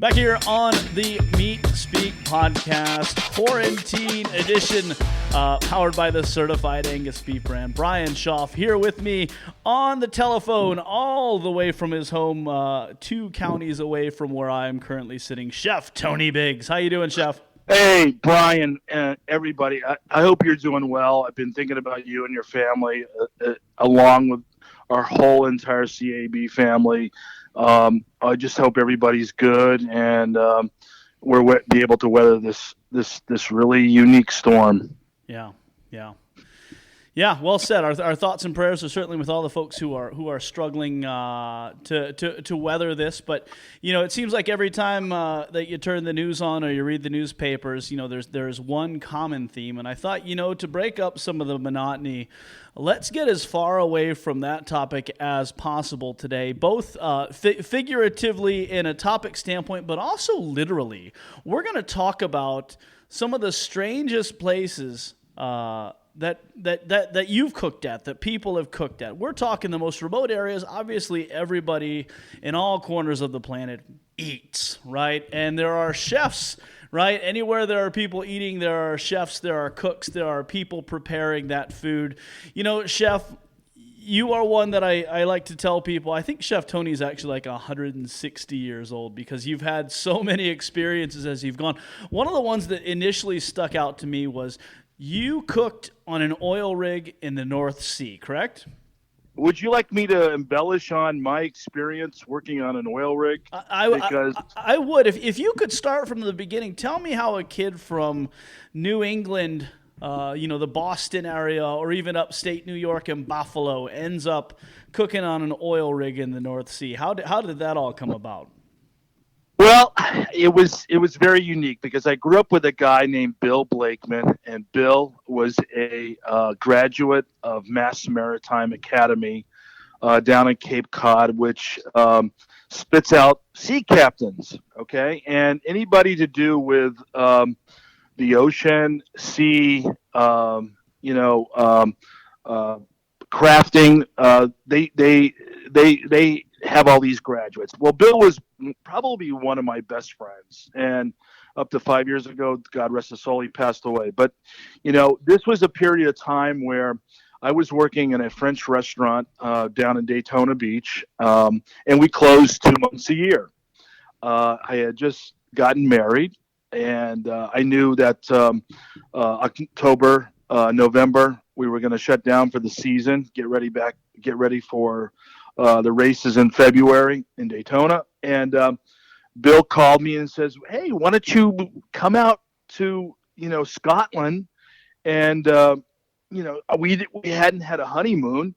Back here on the Meat Speak podcast, quarantine edition, powered by the certified Angus beef brand. Brian Schaaf here with me on the telephone, all the way from his home, 2 counties away from where I am currently sitting. Chef Tony Biggs, how you doing, Chef? Hey, Brian, and everybody. I hope you're doing well. I've been thinking about you and your family, along with our whole entire CAB family. I just hope everybody's good, and we're be able to weather this really unique storm. Yeah, well said. Our thoughts and prayers are certainly with all the folks who are struggling to weather this. But it seems like every time that you turn the news on or you read the newspapers, there's one common theme. And I thought, to break up some of the monotony, let's get as far away from that topic as possible today, both figuratively in a topic standpoint, but also literally. We're going to talk about some of the strangest places that you've cooked at, that people have cooked at. We're talking the most remote areas. Obviously, everybody in all corners of the planet eats, right? And there are chefs, right? Anywhere there are people eating, there are chefs, there are cooks, there are people preparing that food. Chef, you are one that I like to tell people. I think Chef Tony's actually like 160 years old because you've had so many experiences as you've gone. One of the ones that initially stuck out to me was you cooked on an oil rig in the North Sea, correct? Would you like me to embellish on my experience working on an oil rig? I would. If you could start from the beginning, tell me how a kid from New England, the Boston area, or even upstate New York and Buffalo ends up cooking on an oil rig in the North Sea. How did that all come about? Well, it was very unique because I grew up with a guy named Bill Blakeman, and Bill was a graduate of Mass Maritime Academy down in Cape Cod, which spits out sea captains, okay? And anybody to do with the ocean, sea, crafting, they have all these graduates. Well, Bill was probably one of my best friends, and up to 5 years ago, God rest his soul, he passed away. But this was a period of time where I was working in a French restaurant down in Daytona Beach, and we closed 2 months a year. I had just gotten married, and I knew that October, November, we were going to shut down for the season, get ready for the races in February in Daytona. And Bill called me and says, "Hey, why don't you come out to Scotland?" And we hadn't had a honeymoon,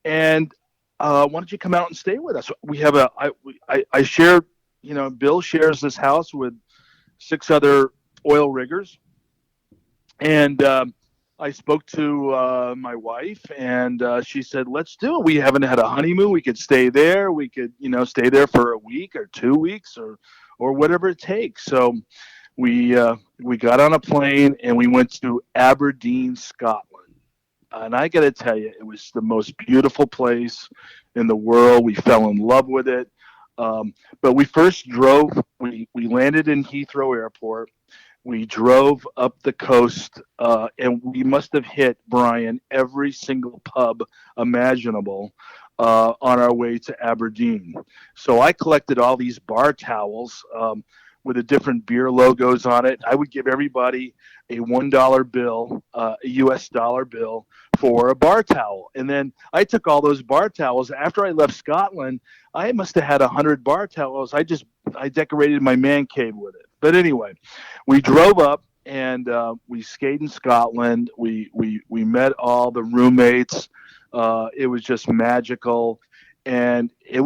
and why don't you come out and stay with us? We have I share, Bill shares this house with 6 other oil riggers, and I spoke to my wife, and she said, "Let's do it. We haven't had a honeymoon. We could stay there. We could, stay there for a week or 2 weeks or whatever it takes." So we got on a plane and we went to Aberdeen, Scotland. And I got to tell you, it was the most beautiful place in the world. We fell in love with it. But we first drove. We landed in Heathrow Airport. We drove up the coast, and we must have hit, Brian, every single pub imaginable on our way to Aberdeen. So I collected all these bar towels with the different beer logos on it. I would give everybody a $1 bill, a US dollar bill, for a bar towel. And then I took all those bar towels. After I left Scotland, I must have had 100 bar towels. I decorated my man cave with it. But anyway, we drove up and we stayed in Scotland. We met all the roommates. It was just magical, and we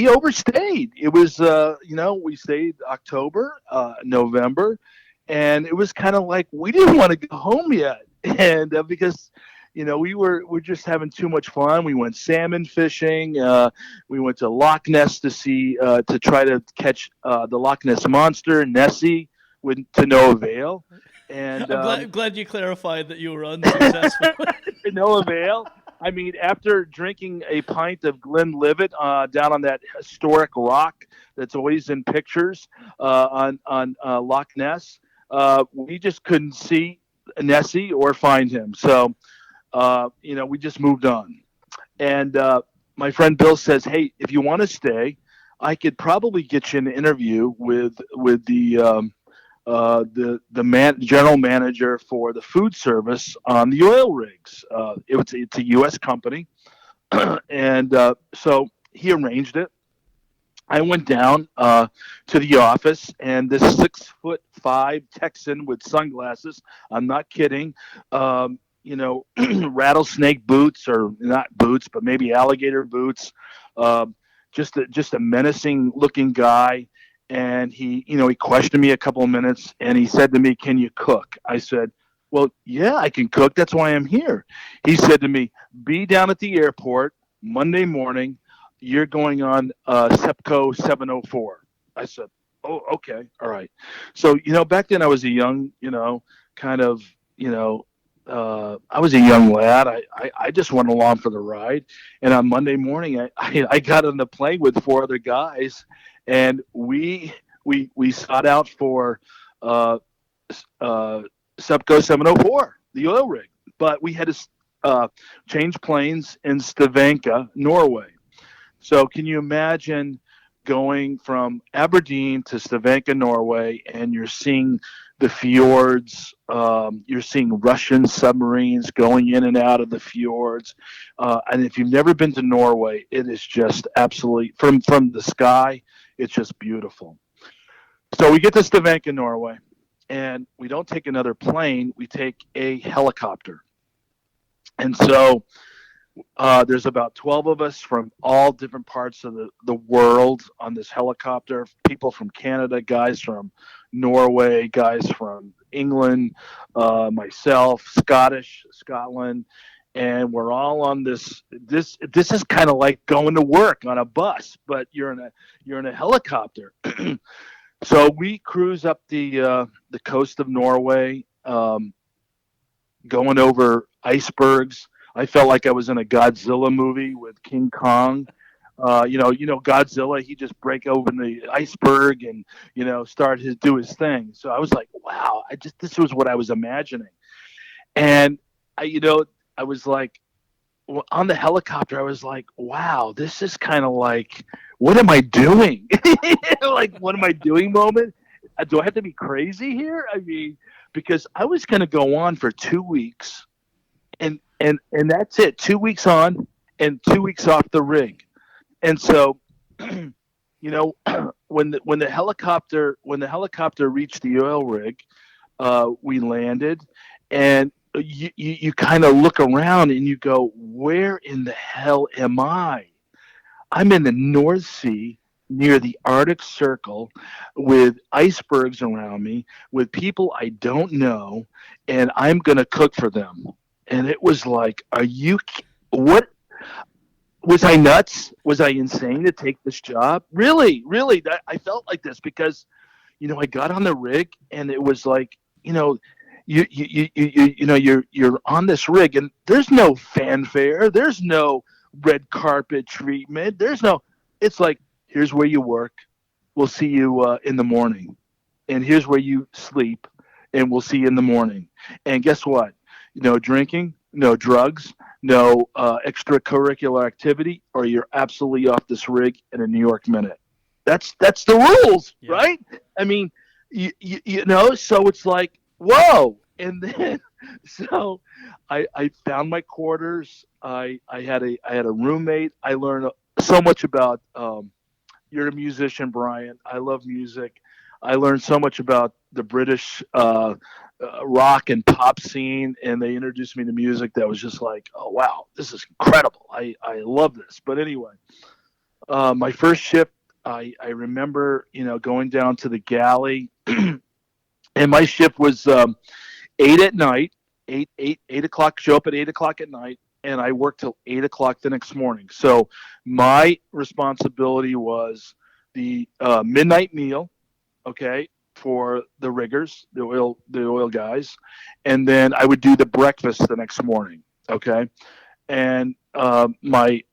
overstayed. It was we stayed October, November, and it was kind of like we didn't want to go home yet, and because we're just having too much fun. We went salmon fishing. We went to Loch Ness to try to catch the Loch Ness monster, Nessie, to no avail. And I'm glad you clarified that you were unsuccessful. to no avail. I mean, after drinking a pint of Glenlivet down on that historic rock that's always in pictures on Loch Ness, we just couldn't see Nessie or find him. So, we just moved on. And my friend Bill says, "Hey, if you want to stay, I could probably get you an interview with the general manager for the food service on the oil rigs. It's a U.S. company, and so he arranged it. I went down to the office, and this 6'5" Texan with sunglasses. I'm not kidding. Rattlesnake boots, or not boots, but maybe alligator boots. Um, just a menacing looking guy. And he questioned me a couple of minutes, and he said to me, "Can you cook?" I said, "Well, yeah, I can cook. That's why I'm here." He said to me, "Be down at the airport Monday morning. You're going on SEPCO 704." I said, "Oh, okay, all right." So back then I was a young, kind of, I was a young lad. I just went along for the ride. And on Monday morning, I got on the plane with four other guys, and we sought out for uh, SEPCO 704, the oil rig. But we had to change planes in Stavanger, Norway. So can you imagine going from Aberdeen to Stavanger, Norway, and you're seeing the fjords, you're seeing Russian submarines going in and out of the fjords, and if you've never been to Norway, it is just absolutely from the sky, it's just beautiful. So we get to Stavanger, Norway, and we don't take another plane; we take a helicopter, and so there's about 12 of us from all different parts of the world on this helicopter. People from Canada, guys from Norway, guys from England, myself, Scotland, and we're all on this. This is kind of like going to work on a bus, but you're in a helicopter. So we cruise up the coast of Norway, going over icebergs. I felt like I was in a Godzilla movie with King Kong. Godzilla. He just break open the iceberg and start do his thing. So I was like, wow, this was what I was imagining. And I was like, on the helicopter, I was like, wow, this is kind of like, what am I doing? Like, what am I doing moment? Do I have to be crazy here? I mean, because I was going to go on for 2 weeks, and that's it. 2 weeks on and 2 weeks off the rig. And so, when the helicopter reached the oil rig, we landed, and you kind of look around and you go, where in the hell am I? I'm in the North Sea near the Arctic Circle with icebergs around me, with people I don't know, and I'm going to cook for them. And it was like, what? Was I nuts? Was I insane to take this job? Really, really, I felt like this because, I got on the rig, and it was like, you're on this rig, and there's no fanfare, there's no red carpet treatment, it's like, here's where you work, we'll see you in the morning, and here's where you sleep, and we'll see you in the morning. And guess what? No drinking, no drugs, no extracurricular activity, or you're absolutely off this rig in a New York minute. That's the rules, Yeah. right? I mean, so it's like, whoa. And then, so I found my quarters. I had a roommate. I learned so much about. You're a musician, Brian. I love music. I learned so much about the British rock and pop scene, and they introduced me to music that was just like, oh wow, this is incredible. I love this. But anyway, my first shift, I remember going down to the galley, and my shift was 8 at night, 8 o'clock. Show up at 8 o'clock at night, and I worked till 8 o'clock the next morning. So my responsibility was the midnight meal, okay, for the riggers, the oil guys, and then I would do the breakfast the next morning, okay. and my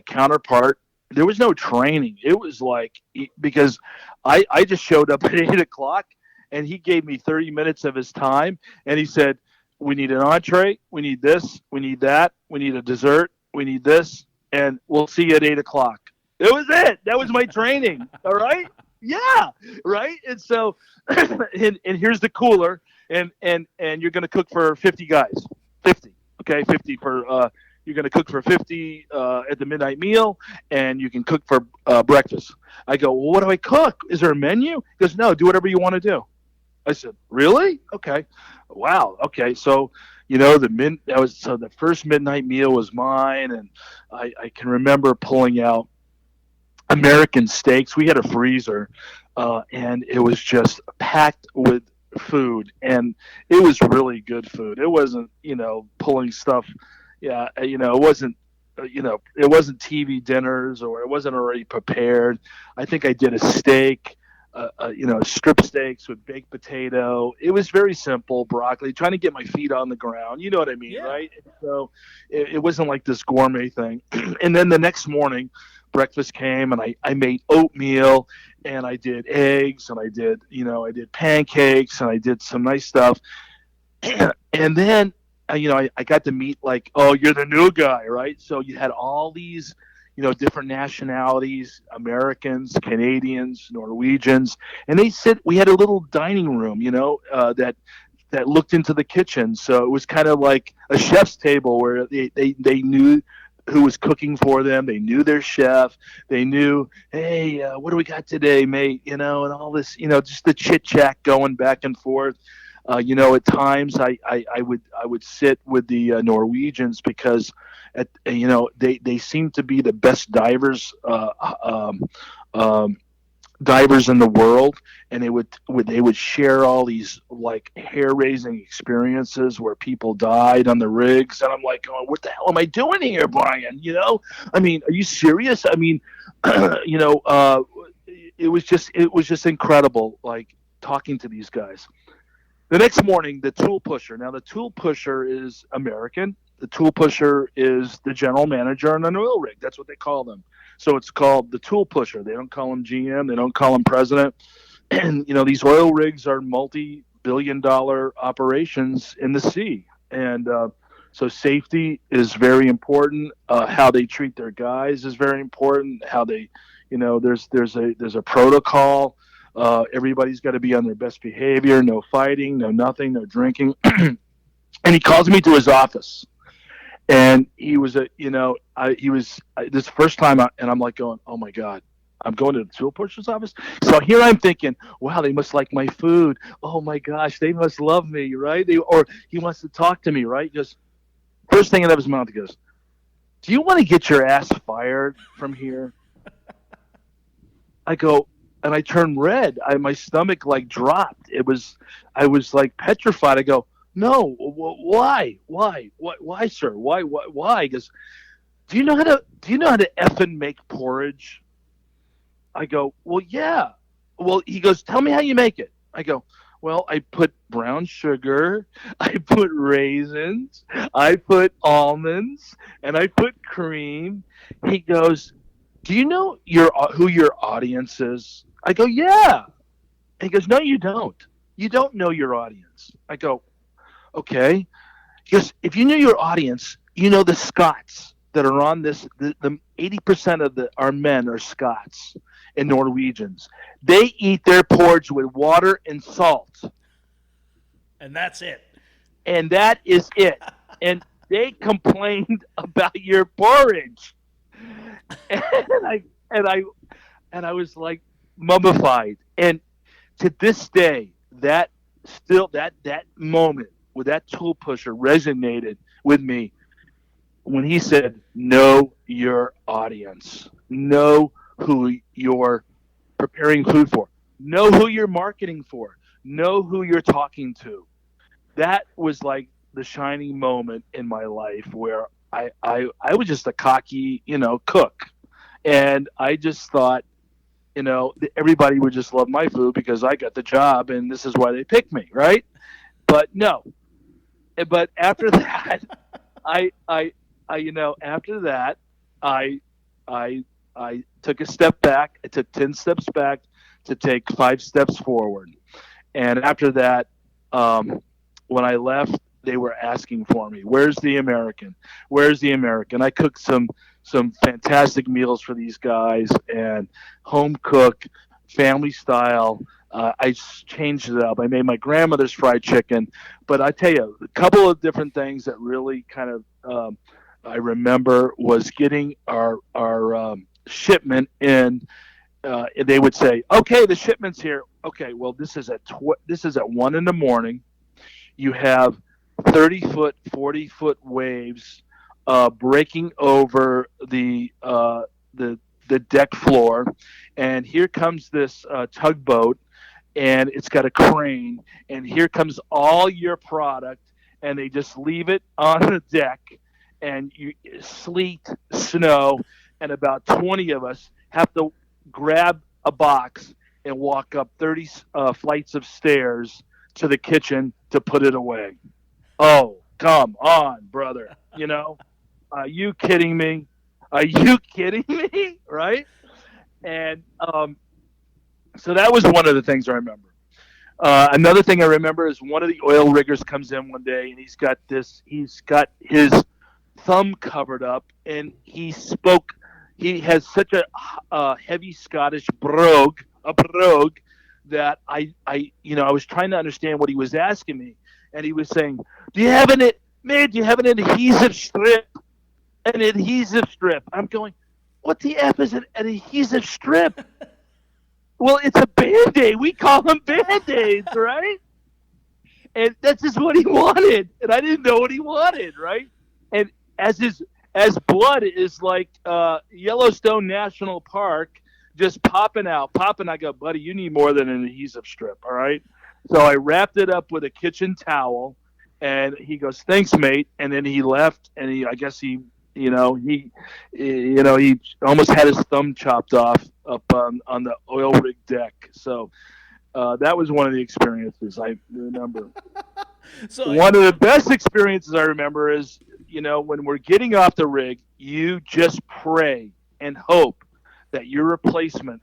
counterpart, there was no training. It was like, because I just showed up at 8 o'clock, and he gave me 30 minutes of his time, and he said, we need an entree, we need this, we need that, we need a dessert, we need this, and we'll see you at 8 o'clock. It was it. That was my training. All right. Yeah. Right. And so, and here's the cooler, and you're going to cook for 50 guys. 50. Okay. 50 for, you're going to cook for 50 at the midnight meal, and you can cook for breakfast. I go, well, what do I cook? Is there a menu? He goes, no, do whatever you want to do. I said, really? Okay. Wow. Okay. So, the first midnight meal was mine, and I can remember pulling out American steaks. We had a freezer, and it was just packed with food, and it was really good food. It wasn't, pulling stuff. Yeah, it wasn't. It wasn't TV dinners, or it wasn't already prepared. I think I did a steak, strip steaks with baked potato. It was very simple, broccoli, trying to get my feet on the ground. You know what I mean, Yeah. right? So it wasn't like this gourmet thing. And then the next morning, breakfast came, and I made oatmeal, and I did eggs, and I did pancakes, and I did some nice stuff. And then I got to meet, like, oh, you're the new guy, right? So you had all these, different nationalities, Americans, Canadians, Norwegians, and we had a little dining room, that looked into the kitchen. So it was kind of like a chef's table, where they knew who was cooking for them. They knew their chef. They knew, hey, what do we got today, mate? And all this, just the chit chat going back and forth. At times I would sit with the Norwegians, because they seem to be the best divers divers in the world, and they would share all these, like, hair raising experiences where people died on the rigs, and I'm like, oh, what the hell am I doing here, Brian? I mean, are you serious? I mean, it was just incredible, like, talking to these guys. The next morning, the tool pusher. Now, the tool pusher is American. The tool pusher is the general manager on an oil rig. That's what they call them. So it's called the tool pusher. They don't call him GM. They don't call him president. And, these oil rigs are multi-billion-dollar operations in the sea. And so safety is very important. How they treat their guys is very important. How they, there's a protocol. Everybody's got to be on their best behavior. No fighting, no nothing, no drinking. And he calls me to his office, and he was this first time, and I'm like going, oh my God, I'm going to the tool pusher's office. So here I'm thinking, wow, they must like my food. Oh my gosh, they must love me, right? Or he wants to talk to me, right? Just first thing out of his mouth, he goes, do you want to get your ass fired from here? I go, and I turned red. My stomach, like, dropped. I was like petrified. I go, no, why, sir? Why? He goes, do you know how to effing make porridge? I go, well, yeah. Well, he goes, tell me how you make it. I go, well, I put brown sugar, I put raisins, I put almonds, and I put cream. He goes, do you know who your audience is? I go, yeah. And he goes, no, you don't. You don't know your audience. I go, okay. He goes, if you knew your audience, the Scots that are on this, the 80% of our men are Scots and Norwegians. They eat their porridge with water and salt. And that's it. And that is it. And they complained about your porridge. And I was like mummified. And to this day, that moment with that tool pusher resonated with me when he said, know your audience, know who you're preparing food for, know who you're marketing for, know who you're talking to. That was like the shining moment in my life, where I was just a cocky, cook. And I just thought, everybody would just love my food because I got the job, and this is why they picked me, right? But no. But after that, I after that, I, I took a step back. I took 10 steps back to take 5 steps forward. And after that, when I left, they were asking for me. Where's the American? Where's the American? I cooked some fantastic meals for these guys and home cook, family style. Changed it up. I made my grandmother's fried chicken, but I tell you, a couple of different things that really kind of I remember was getting our shipment in. They would say, "Okay, the shipment's here." Okay, well, this is at 1 in the morning. You have 30-foot, 40-foot waves breaking over the deck floor, and here comes this tugboat, and it's got a crane, and here comes all your product, and they just leave it on the deck, and sleet, snow, and about 20 of us have to grab a box and walk up 30 flights of stairs to the kitchen to put it away. Oh, come on, brother. Are you kidding me? Are you kidding me? Right? And so that was one of the things I remember. Another thing I remember is one of the oil riggers comes in one day, and he's got his thumb covered up, and he has such a heavy Scottish brogue, that I was trying to understand what he was asking me, and he was saying, "Do you have an adhesive strip? An adhesive strip?" I'm going, "What the F is an adhesive strip?" Well, it's a Band-Aid. We call them Band-Aids, right? And that's just what he wanted, and I didn't know what he wanted, right? And as blood is like Yellowstone National Park just popping out. I go, "Buddy, you need more than an adhesive strip, all right?" So I wrapped it up with a kitchen towel, and he goes, "Thanks, mate." And then he left, and he almost had his thumb chopped off up on the oil rig deck. So that was one of the experiences I remember. So One of the best experiences I remember is, when we're getting off the rig, you just pray and hope that your replacement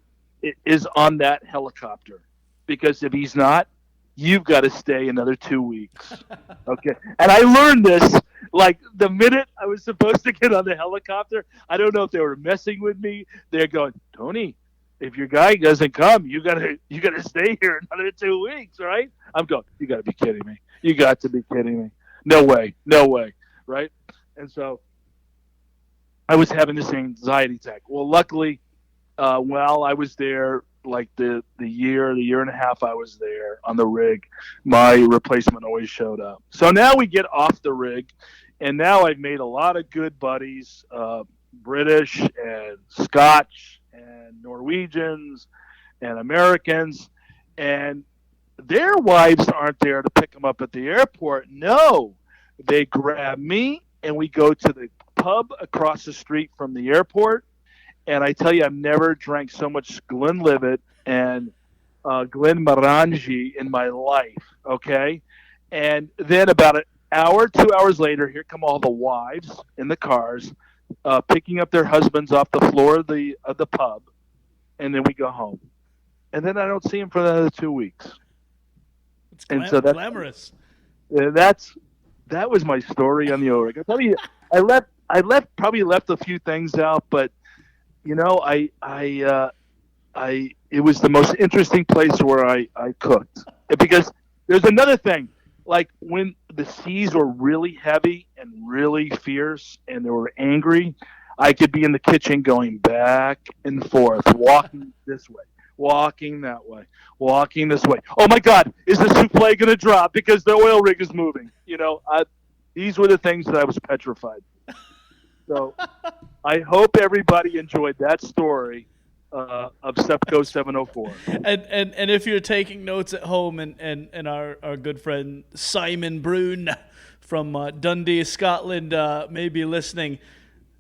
is on that helicopter. Because if he's not, you've got to stay another 2 weeks. Okay. And I learned this like the minute I was supposed to get on the helicopter. I don't know if they were messing with me. They're going, "Tony, if your guy doesn't come, you gotta stay here another 2 weeks, right?" I'm going, "You gotta be kidding me. You got to be kidding me. No way. Right? And so I was having this anxiety attack. Well, luckily, while I was there, like the year and a half I was there on the rig, my replacement always showed up. So now we get off the rig, and now I've made a lot of good buddies, British and Scotch and Norwegians and Americans, and their wives aren't there to pick them up at the airport. No, they grab me, and we go to the pub across the street from the airport. And I tell you, I've never drank so much Glenlivet and Glenmorangie in my life. Okay, and then about an hour, 2 hours later, here come all the wives in the cars, picking up their husbands off the floor of the pub, and then we go home. And then I don't see them for another 2 weeks. It's glamorous. That was my story on the Orig. I tell you, probably left a few things out, but it was the most interesting place where I cooked. Because there's another thing, like when the seas were really heavy and really fierce and they were angry, I could be in the kitchen going back and forth, walking this way, walking that way, walking this way. Oh my God, is the souffle going to drop because the oil rig is moving? These were the things that I was petrified. So I hope everybody enjoyed that story of Sepco 704. And if you're taking notes at home, and our good friend Simon Brune from Dundee, Scotland, may be listening,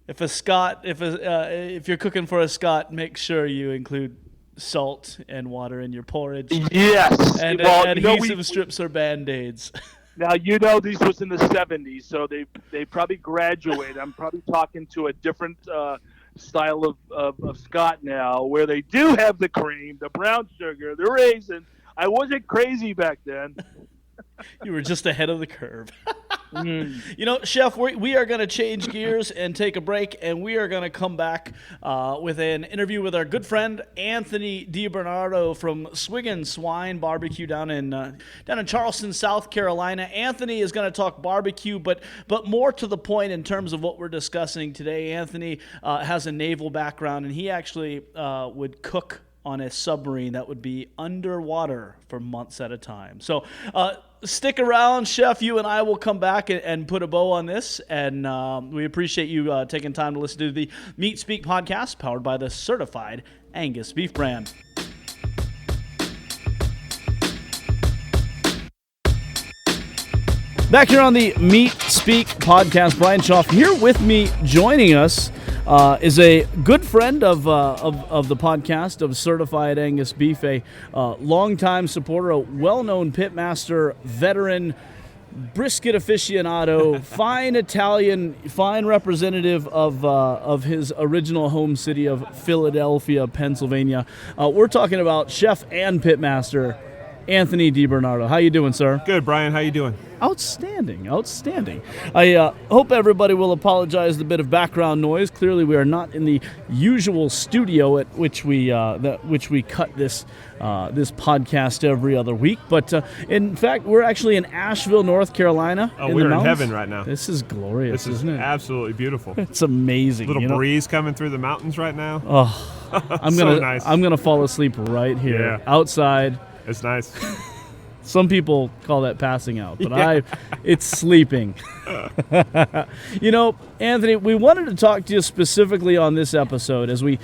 if you're cooking for a Scot, make sure you include salt and water in your porridge. Yes. And adhesive strips or Band-Aids. Now, this was in the 70s, so they probably graduated. I'm probably talking to a different style of Scott now, where they do have the cream, the brown sugar, the raisins. I wasn't crazy back then. You were just ahead of the curve. Chef, we are going to change gears and take a break, and we are going to come back with an interview with our good friend Anthony DiBernardo from Swig and Swine Barbecue down in Charleston, South Carolina. Anthony is going to talk barbecue, but more to the point in terms of what we're discussing today. Anthony has a naval background, and he actually would cook on a submarine that would be underwater for months at a time. So stick around, Chef. You and I will come back and put a bow on this. And we appreciate you taking time to listen to the Meat Speak podcast, powered by the certified Angus beef brand. Back here on the Meat Speak podcast, Brian Schaaf here with me. Joining us is a good friend of the podcast, of Certified Angus Beef, a longtime supporter, a well-known pitmaster, veteran, brisket aficionado, fine Italian, fine representative of his original home city of Philadelphia, Pennsylvania. We're talking about chef and pitmaster Anthony DiBernardo. How you doing, sir? Good, Brian. How you doing? Outstanding. I hope everybody will apologize the bit of background noise. Clearly, we are not in the usual studio at which we cut this podcast every other week. But in fact, we're actually in Asheville, North Carolina. Oh, we're in heaven right now. This is glorious, isn't it? Absolutely beautiful. It's amazing. Little breeze coming through the mountains right now. Oh, nice. I'm gonna fall asleep right here outside. It's nice. Some people call that passing out, but it's sleeping. Anthony, we wanted to talk to you specifically on this episode as we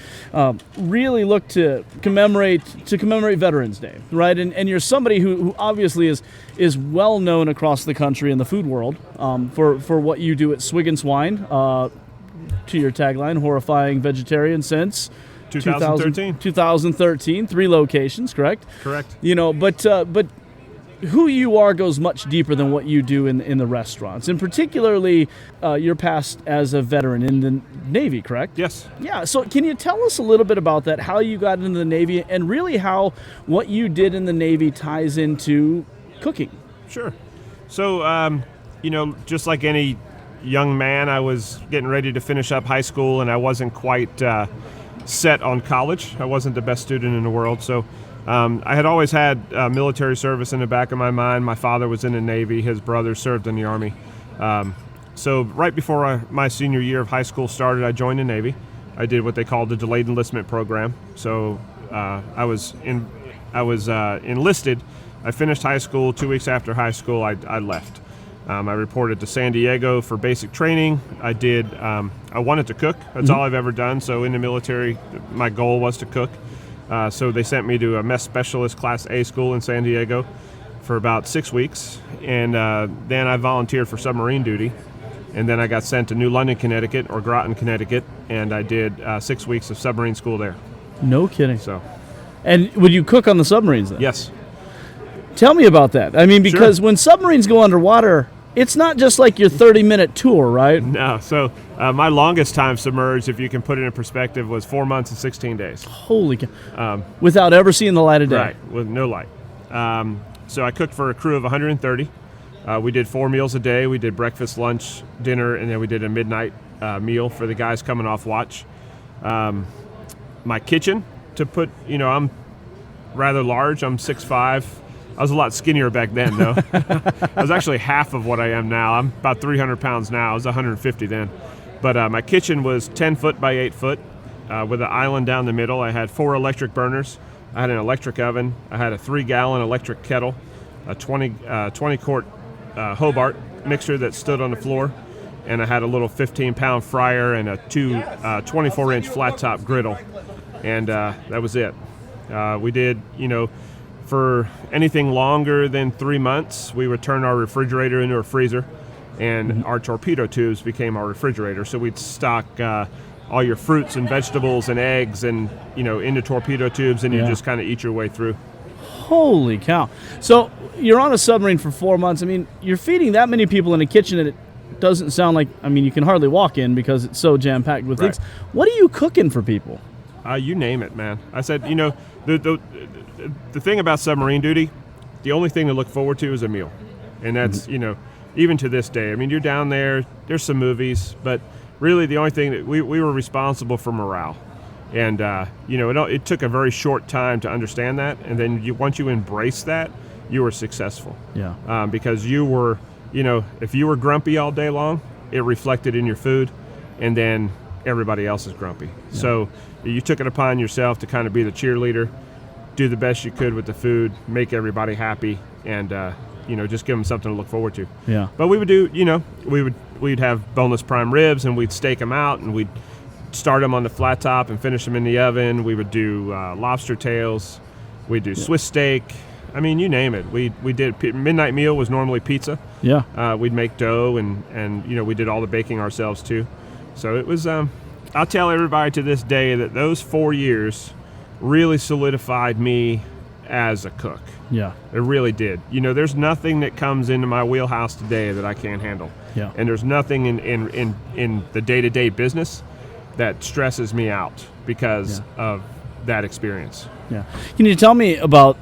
really look to commemorate Veterans Day, right? And you're somebody who obviously is well known across the country in the food world for what you do at Swig and Swine. To your tagline, horrifying vegetarian since 2013, 3 locations, correct? Correct. But who you are goes much deeper than what you do in the restaurants, and particularly your past as a veteran in the Navy, correct? Yes. Yeah, so can you tell us a little bit about that, how you got into the Navy, and really how what you did in the Navy ties into cooking? Sure. So, just like any young man, I was getting ready to finish up high school, and I wasn't quite set on college. I wasn't the best student in the world, so I had always had military service in the back of my mind. My father was in the Navy. His brother served in the Army. So right before my senior year of high school started, I joined the Navy. I did what they called the delayed enlistment program. So I was enlisted. I finished high school. 2 weeks after high school, I left. I reported to San Diego for basic training. I wanted to cook. That's all I've ever done. So in the military, my goal was to cook. So they sent me to a mess specialist Class A school in San Diego for about 6 weeks. And then I volunteered for submarine duty. And then I got sent to New London, Connecticut, or Groton, Connecticut. And I did 6 weeks of submarine school there. No kidding. So, and would you cook on the submarines then? Yes. Tell me about that. I mean, because when submarines go underwater, it's not just like your 30-minute tour, right? No. So my longest time submerged, if you can put it in perspective, was 4 months and 16 days. Holy cow. Without ever seeing the light of day. Right, with no light. So I cooked for a crew of 130. We did 4 meals a day. We did breakfast, lunch, dinner, and then we did a midnight meal for the guys coming off watch. My kitchen, I'm rather large. I'm 6'5". I was a lot skinnier back then, though. I was actually half of what I am now. I'm about 300 pounds now. I was 150 then. But my kitchen was 10 foot by 8 foot with an island down the middle. I had 4 electric burners. I had an electric oven. I had a 3-gallon electric kettle, a 20-quart Hobart mixer that stood on the floor, and I had a little 15-pound fryer and a 24-inch flat-top griddle. And that was it. We did, for anything longer than 3 months, we would turn our refrigerator into a freezer, and our torpedo tubes became our refrigerator. So we'd stock all your fruits and vegetables and eggs and into torpedo tubes, and you just kind of eat your way through. Holy cow. So you're on a submarine for 4 months. I mean, you're feeding that many people in a kitchen, and it doesn't sound like, I mean, you can hardly walk in because it's so jam-packed with Right. things. What are you cooking for people? You name it, man. I said, the thing about submarine duty, the only thing to look forward to is a meal. And that's, even to this day. I mean, you're down there, there's some movies, but really the only thing that we were responsible for morale. And, it took a very short time to understand that. And then once you embrace that, you were successful. Yeah. Because you were, if you were grumpy all day long, it reflected in your food, and then everybody else is grumpy. Yeah. So you took it upon yourself to kind of be the cheerleader, do the best you could with the food, make everybody happy, and just give them something to look forward to. Yeah. But we would do, we'd have boneless prime ribs, and we'd steak them out, and we'd start them on the flat top and finish them in the oven. We would do lobster tails. We'd do Swiss steak. I mean, you name it. We did midnight meal was normally pizza. Yeah. We'd make dough, and we did all the baking ourselves too. So it was. I'll tell everybody to this day that those 4 years really solidified me as a cook. Yeah. It really did. There's nothing that comes into my wheelhouse today that I can't handle. Yeah. And there's nothing in the day-to-day business that stresses me out because of that experience. Yeah. Can you tell me about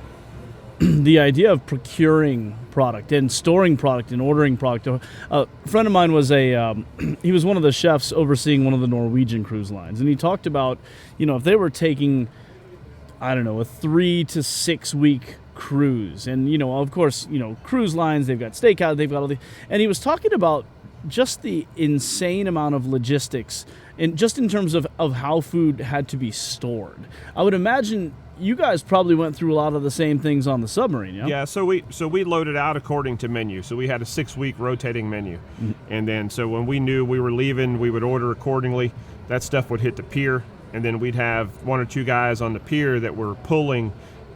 the idea of procuring product and storing product and ordering product? A friend of mine was he was one of the chefs overseeing one of the Norwegian cruise lines, and he talked about, if they were taking, I don't know, a 3 to 6 week cruise, and of course, cruise lines, they've got stakeout, they've got all the, and he was talking about just the insane amount of logistics, and just in terms of how food had to be stored. I would imagine you guys probably went through a lot of the same things on the submarine, yeah? Yeah, so we loaded out according to menu. So we had a 6-week rotating menu. Mm-hmm. And then so when we knew we were leaving, we would order accordingly. That stuff would hit the pier, and then we'd have 1 or 2 guys on the pier that were pulling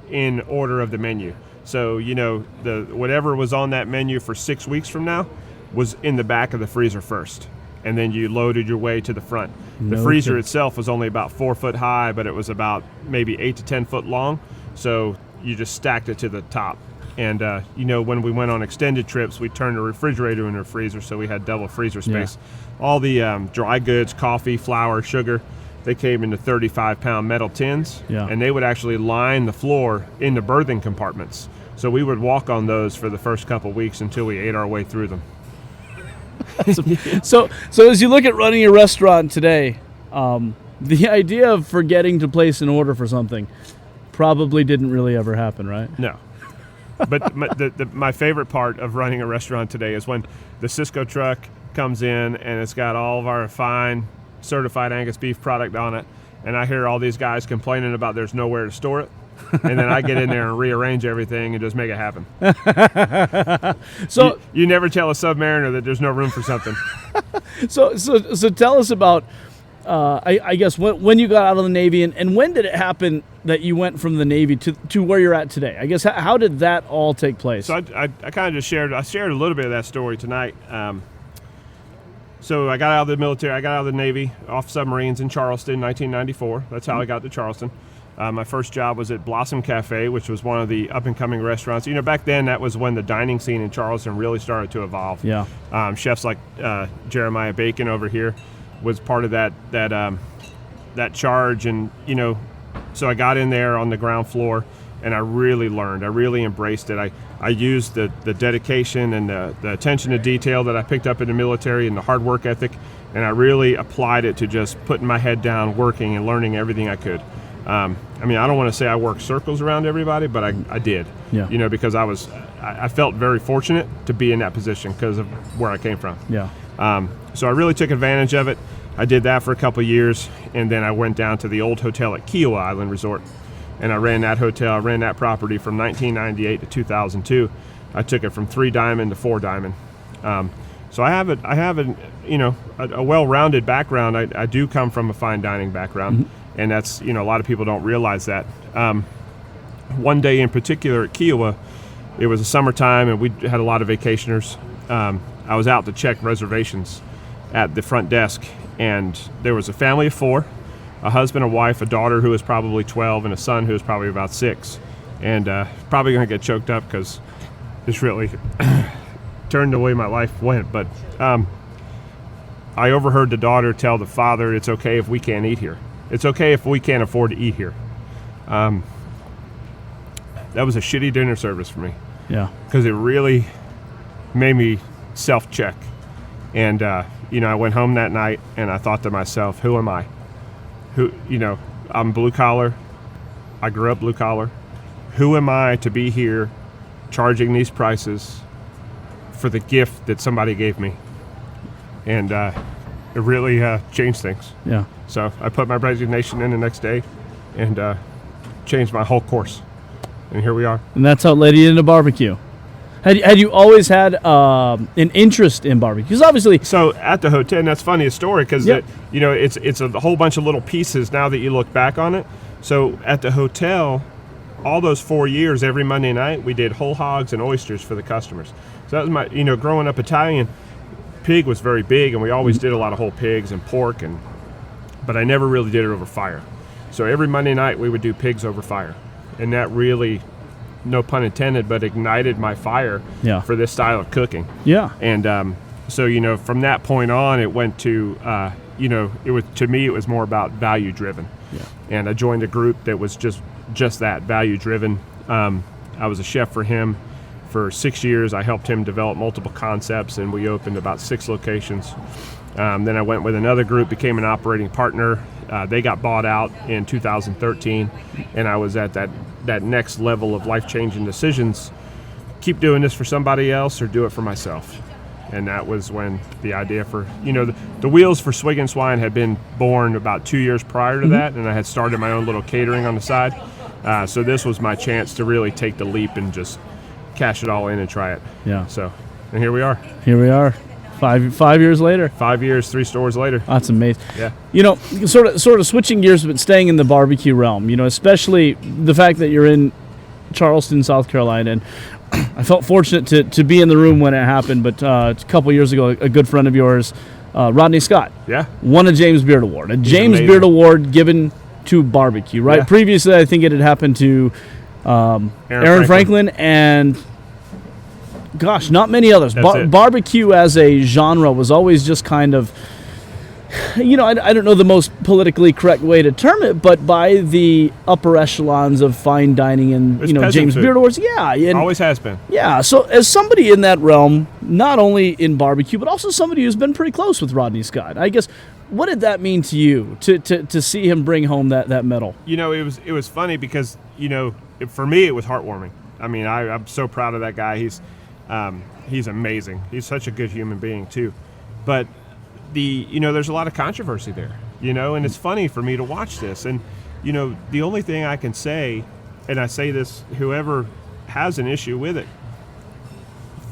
in order of the menu. So, the whatever was on that menu for 6 weeks from now was in the back of the freezer first. And then you loaded your way to the front. The freezer itself was only about 4 foot high, but it was about maybe 8 to 10 foot long. So you just stacked it to the top. And, when we went on extended trips, we turned the refrigerator into a freezer, so we had double freezer space. Yeah. All the dry goods, coffee, flour, sugar, they came into 35-pound metal tins. Yeah. And they would actually line the floor in the berthing compartments. So we would walk on those for the first couple weeks until we ate our way through them. So as you look at running a restaurant today, the idea of forgetting to place an order for something probably didn't really ever happen, right? No. But my favorite part of running a restaurant today is when the Cisco truck comes in and it's got all of our fine certified Angus beef product on it, and I hear all these guys complaining about there's nowhere to store it. And then I get in there and rearrange everything and just make it happen. So you never tell a submariner that there's no room for something. So tell us about, I guess, when you got out of the Navy, and when did it happen that you went from the Navy to where you're at today? I guess, how did that all take place? So I kind of just shared a little bit of that story tonight. So I got out of the military, I got out of the Navy, off submarines in Charleston in 1994. That's how I got to Charleston. My first job was at Blossom Cafe, which was one of the up-and-coming restaurants. Back then, that was when the dining scene in Charleston really started to evolve. Yeah. Chefs like Jeremiah Bacon over here was part of that charge, and so I got in there on the ground floor, and I really learned. I really embraced it. I used the dedication and the attention to detail that I picked up in the military and the hard work ethic, and I really applied it to just putting my head down, working and learning everything I could. I don't want to say I worked circles around everybody, but I did. Yeah. Because I felt very fortunate to be in that position because of where I came from. Yeah. So I really took advantage of it. I did that for a couple of years, and then I went down to the old hotel at Kiowa Island Resort, and I ran that hotel. I ran that property from 1998 to 2002. I took it from 3 diamond to 4 diamond. So I have a well-rounded background. I do come from a fine dining background. Mm-hmm. And that's, a lot of people don't realize that. One day in particular at Kiowa, it was a summertime and we had a lot of vacationers. I was out to check reservations at the front desk, and there was a family of 4, a husband, a wife, a daughter who was probably 12, and a son who was probably about 6. and probably going to get choked up because this really turned the way my life went. But I overheard the daughter tell the father, it's okay if we can't eat here. It's okay if we can't afford to eat here. That was a shitty dinner service for me. Yeah. Because it really made me self-check. And, I went home that night and I thought to myself, who am I? I'm blue collar. I grew up blue collar. Who am I to be here charging these prices for the gift that somebody gave me? And it really changed things. Yeah. So I put my resignation in the next day and changed my whole course. And here we are. And that's how it led you into barbecue. Had you always had an interest in barbecue? Because obviously, so at the hotel, and that's funny a story because it's a whole bunch of little pieces now that you look back on it. So at the hotel, all those 4 years, every Monday night, we did whole hogs and oysters for the customers. So that was my, growing up Italian, pig was very big, and we always did a lot of whole pigs and pork, but I never really did it over fire. So every Monday night we would do pigs over fire, and that really, no pun intended, but ignited my fire for this style of cooking. Yeah. And so from that point on, it went to it was more about value driven. Yeah. And I joined a group that was just that, value driven. I was a chef for him for 6 years. I helped him develop multiple concepts, and we opened about 6 locations. Then I went with another group, became an operating partner. They got bought out in 2013, and I was at that next level of life-changing decisions. Keep doing this for somebody else or do it for myself. And that was when the idea for, the wheels for Swig and Swine had been born about 2 years prior to that, and I had started my own little catering on the side. So this was my chance to really take the leap and just cash it all in and try it. Yeah. So, and here we are. Here we are. 5 years later. 5 years, 3 stores later. That's amazing. Yeah. Sort of switching gears, but staying in the barbecue realm. Especially the fact that you're in Charleston, South Carolina, and I felt fortunate to be in the room when it happened. But a couple years ago, a good friend of yours, Rodney Scott, won a James Beard Award. James Beard Award given to barbecue. Right. Yeah. Previously, I think it had happened to Aaron Franklin and, gosh, not many others. Barbecue as a genre was always just kind of, I don't know the most politically correct way to term it, but by the upper echelons of fine dining and, James Beard Awards. Yeah. And, always has been. Yeah. So as somebody in that realm, not only in barbecue, but also somebody who's been pretty close with Rodney Scott, I guess, what did that mean to you to see him bring home that medal? It was funny because, for me, it was heartwarming. I mean, I'm so proud of that guy. He's amazing. He's such a good human being too. But there's a lot of controversy there, and it's funny for me to watch this. And, the only thing I can say, and I say this, whoever has an issue with it,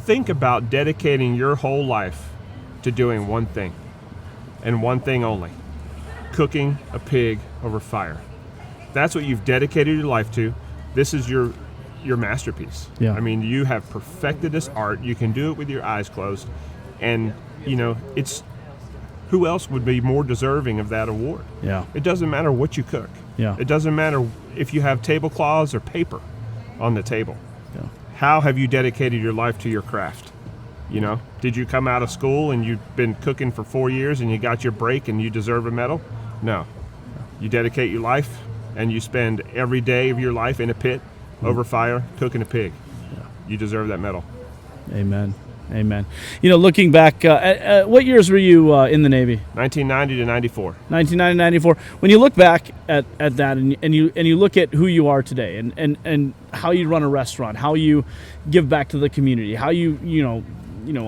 think about dedicating your whole life to doing one thing and one thing only: cooking a pig over fire. That's what you've dedicated your life to. This is your masterpiece. Yeah. I mean, you have perfected this art. You can do it with your eyes closed. And, it's who else would be more deserving of that award? Yeah. It doesn't matter what you cook. Yeah. It doesn't matter if you have tablecloths or paper on the table. Yeah. How have you dedicated your life to your craft? Did you come out of school and you've been cooking for 4 years and you got your break and you deserve a medal? No. You dedicate your life and you spend every day of your life in a pit over fire cooking a pig. Yeah. You deserve that medal. Amen. Looking back, what years were you in the Navy? 1990 to 94. 1990 94. When you look back at that and you look at who you are today and how you run a restaurant, how you give back to the community, how you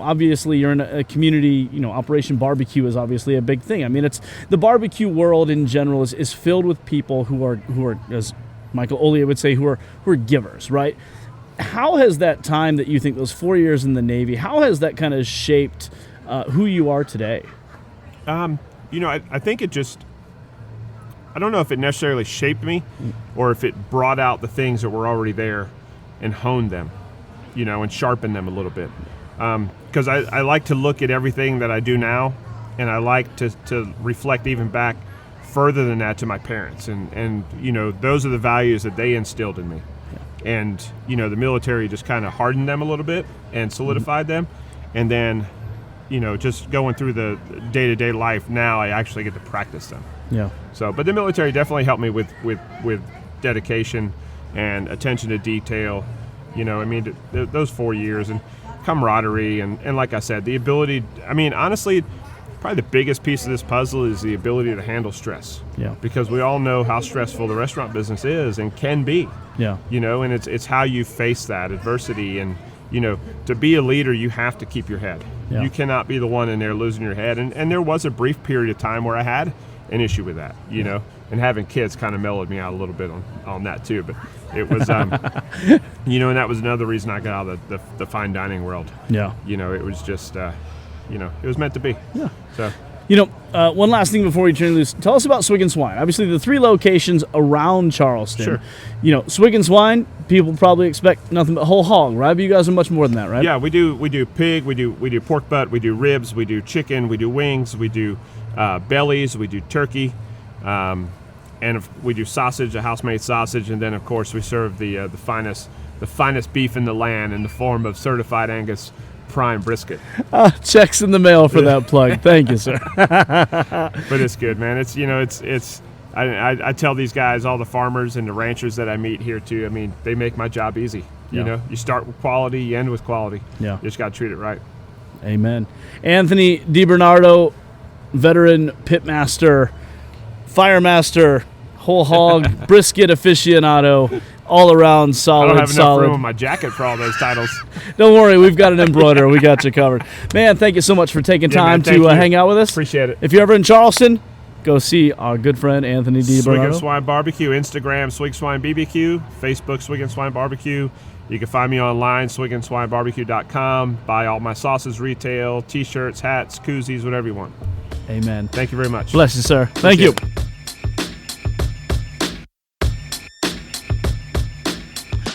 obviously you're in a community, Operation Barbecue is obviously a big thing. I mean, it's the barbecue world in general is filled with people who are, as Michael Olia would say, who are givers, right? How has that time that you think, those 4 years in the Navy, how has that kind of shaped who you are today? I think it just, I don't know if it necessarily shaped me or if it brought out the things that were already there and honed them, and sharpened them a little bit. Because I like to look at everything that I do now, and I like to reflect even back further than that to my parents. And those are the values that they instilled in me. And, the military just kind of hardened them a little bit and solidified them. And then, just going through the day-to-day life now, I actually get to practice them. Yeah. So, but the military definitely helped me with dedication and attention to detail. Those 4 years and camaraderie and like I said, the ability. Honestly, probably the biggest piece of this puzzle is the ability to handle stress. Yeah. Because we all know how stressful the restaurant business is and can be. Yeah. And it's how you face that adversity. And, to be a leader, you have to keep your head. Yeah. You cannot be the one in there losing your head. And there was a brief period of time where I had an issue with that, and having kids kind of mellowed me out a little bit on that too. But it was, and that was another reason I got out of the fine dining world. Yeah. It was just, it was meant to be. Yeah. So. One last thing before we turn loose. Tell us about Swig and Swine. Obviously, the 3 locations around Charleston. Sure. Swig and Swine, people probably expect nothing but whole hog, right? But you guys are much more than that, right? Yeah, we do pig, we do pork butt, we do ribs, we do chicken, we do wings, we do bellies, we do turkey, and we do sausage, a house-made sausage, and then of course we serve the finest beef in the land in the form of certified Angus prime brisket. Checks in the mail for that plug. Thank you, sir. But it's good, man. I tell these guys, all the farmers and the ranchers that I meet here too, they make my job easy. You start with quality, you end with quality. Yeah. You just got to treat it right. Amen. Anthony DiBernardo, veteran pitmaster, firemaster, whole hog, brisket aficionado, all around solid. I don't have enough room in my jacket for all those titles. Don't worry, we've got an embroiderer. We got you covered. Man, thank you so much for taking time to hang out with us. Appreciate it. If you're ever in Charleston, go see our good friend Anthony DiBernardo. Swig and Swine Barbecue, Instagram, Swig Swine BBQ, Facebook, Swig and Swine Barbecue. You can find me online, swigandswinebarbecue.com. Buy all my sauces retail, T-shirts, hats, koozies, whatever you want. Amen. Thank you very much. Bless you, sir. Thank you.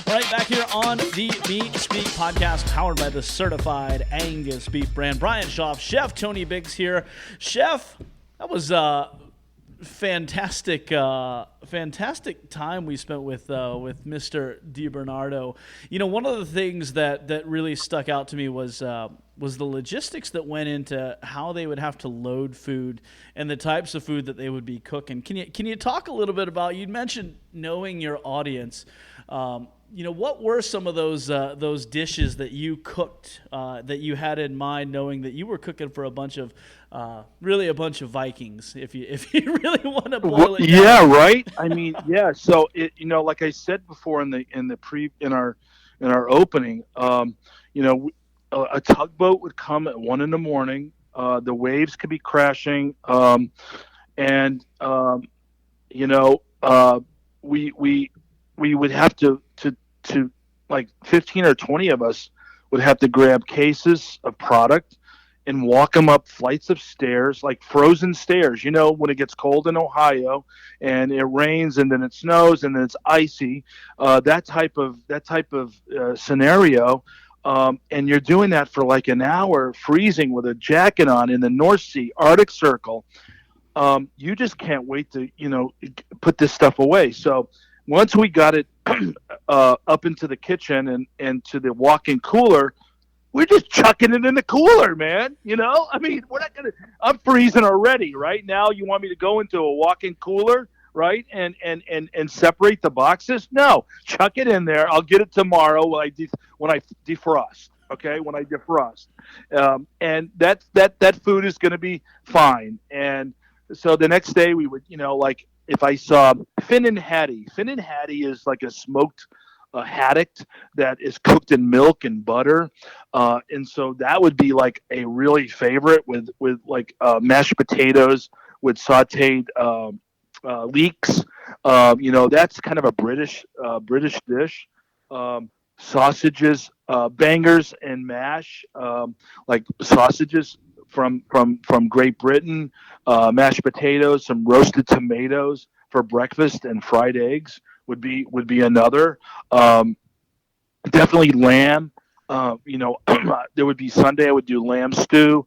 All right, back here on the Meat Speak podcast, powered by the certified Angus beef brand. Brian Schaaf, Chef Tony Biggs here. Chef, that was fantastic time we spent with Mr. DiBernardo. One of the things that really stuck out to me was the logistics that went into how they would have to load food and the types of food that they would be cooking. Can you talk a little bit about? You mentioned knowing your audience. What were some of those dishes that you cooked that you had in mind, knowing that you were cooking for a bunch of Vikings, if you really want to boil it down? Yeah, right. So like I said before in our opening, a tugboat would come at 1 a.m. The waves could be crashing, we would have to like 15 or 20 of us would have to grab cases of product and walk them up flights of stairs, like frozen stairs. When it gets cold in Ohio and it rains and then it snows and then it's icy, that type of scenario. And you're doing that for like an hour, freezing with a jacket on in the North Sea, Arctic Circle. You just can't wait to, put this stuff away. So once we got it up into the kitchen and to the walk-in cooler, we're just chucking it in the cooler, man. We're not going to – I'm freezing already, right? Now you want me to go into a walk-in cooler, right, and separate the boxes? No, chuck it in there. I'll get it tomorrow when I defrost, okay, when I defrost. And that food is going to be fine. And so the next day we would, if I saw Fin and Hattie is like a smoked haddock that is cooked in milk and butter. And so that would be like a really favorite with like mashed potatoes with sauteed leeks. That's kind of a British dish. Sausages, bangers and mash, like sausages from Great Britain, mashed potatoes, some roasted tomatoes for breakfast, and fried eggs would be another. Definitely lamb. There would be Sunday I would do lamb stew,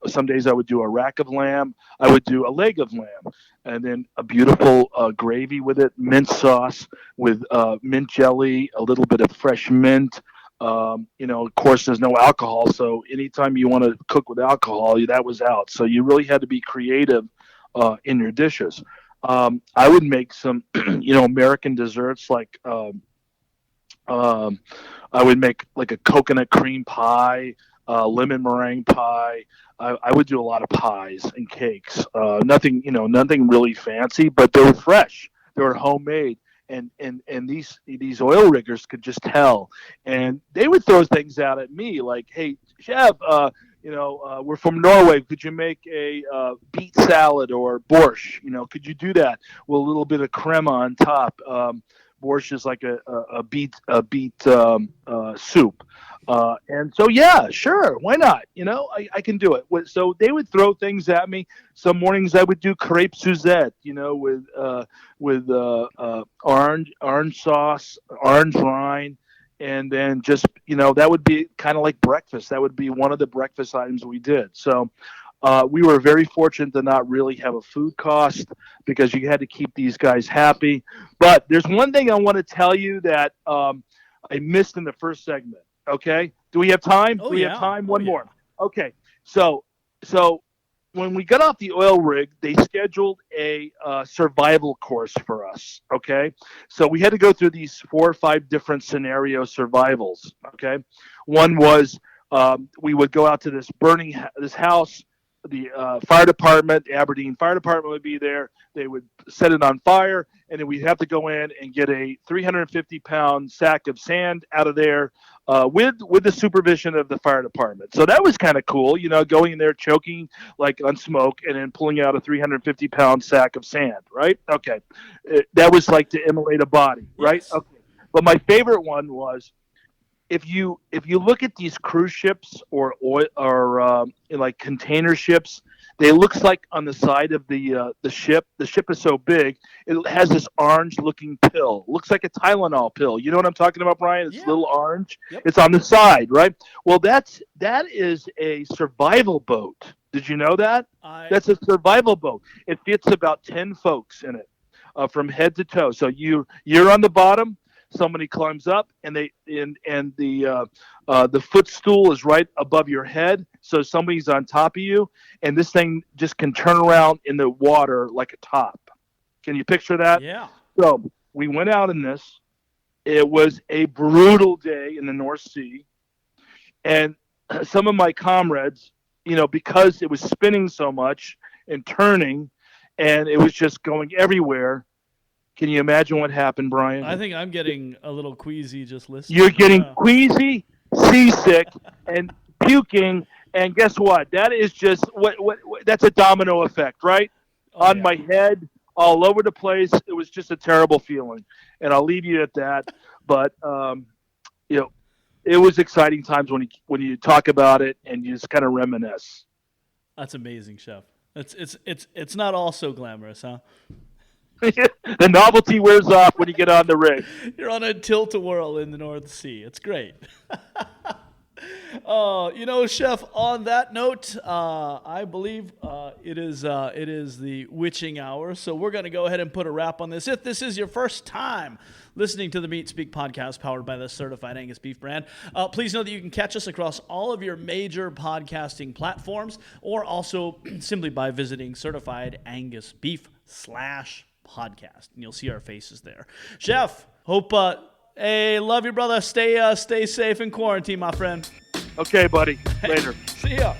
Some days I would do a rack of lamb. I would do a leg of lamb, and then a beautiful gravy with it, mint sauce with mint jelly, a little bit of fresh mint. Of course, there's no alcohol, so anytime you want to cook with alcohol, that was out. So you really had to be creative in your dishes. I would make some, American desserts like I would make like a coconut cream pie, lemon meringue pie. I would do a lot of pies and cakes. Nothing really fancy, but they were fresh. They were homemade. And these oil riggers could just tell, and they would throw things out at me like, "Hey, chef, we're from Norway. Could you make a beet salad or borscht? Could you do that with a little bit of crema on top?" Borscht is like a beet soup. And so, yeah, sure, why not? I can do it. So they would throw things at me. Some mornings I would do crepe Suzette, with orange sauce, orange rind, and then just that would be kind of like breakfast. That would be one of the breakfast items we did. So we were very fortunate to not really have a food cost because you had to keep these guys happy. But there's one thing I want to tell you that I missed in the first segment. Okay. Do we have time? Do we have time? One more. Okay. So when we got off the oil rig, they scheduled a survival course for us. Okay. So we had to go through these 4 or 5 different scenario survivals. Okay. One was we would go out to this house. The fire department, the Aberdeen Fire Department would be there. They would set it on fire, and then we'd have to go in and get a 350-pound sack of sand out of there with the supervision of the fire department. So that was kind of cool, going in there, choking like on smoke, and then pulling out a 350-pound sack of sand, right? Okay. That was like to immolate a body, right? Yes. Okay. But my favorite one was, if you look at these cruise ships or oil or like container ships, they looks like on the side of the ship is so big, it has this orange looking pill. Looks like a Tylenol pill. You know what I'm talking about, Brian? It's little orange. Yep. It's on the side, right? Well, that is a survival boat. Did you know that? That's a survival boat. It fits about 10 folks in it, from head to toe. So you're on the bottom. Somebody climbs up, and the footstool is right above your head, so somebody's on top of you, and this thing just can turn around in the water like a top. Can you picture that? Yeah. So we went out in this. It was a brutal day in the North Sea, and some of my comrades, because it was spinning so much and turning, and it was just going everywhere. Can you imagine what happened, Brian? I think I'm getting a little queasy just listening. You're getting queasy, seasick, and puking, and guess what? That is just what that's a domino effect, right? On my head, all over the place. It was just a terrible feeling, and I'll leave you at that. But it was exciting times when you talk about it and you just kind of reminisce. That's amazing, Chef. It's not all so glamorous, huh? The novelty wears off when you get on the rig. You're on a tilt-a-whirl in the North Sea. It's great. Chef, on that note, I believe it is the witching hour, so we're going to go ahead and put a wrap on this. If this is your first time listening to the Meat Speak podcast powered by the Certified Angus Beef brand, please know that you can catch us across all of your major podcasting platforms, or also simply by visiting certifiedangusbeef.com/podcast, and you'll see our faces there. Chef, hope love you, brother. Stay safe in quarantine, my friend. Okay, buddy. Later. See ya.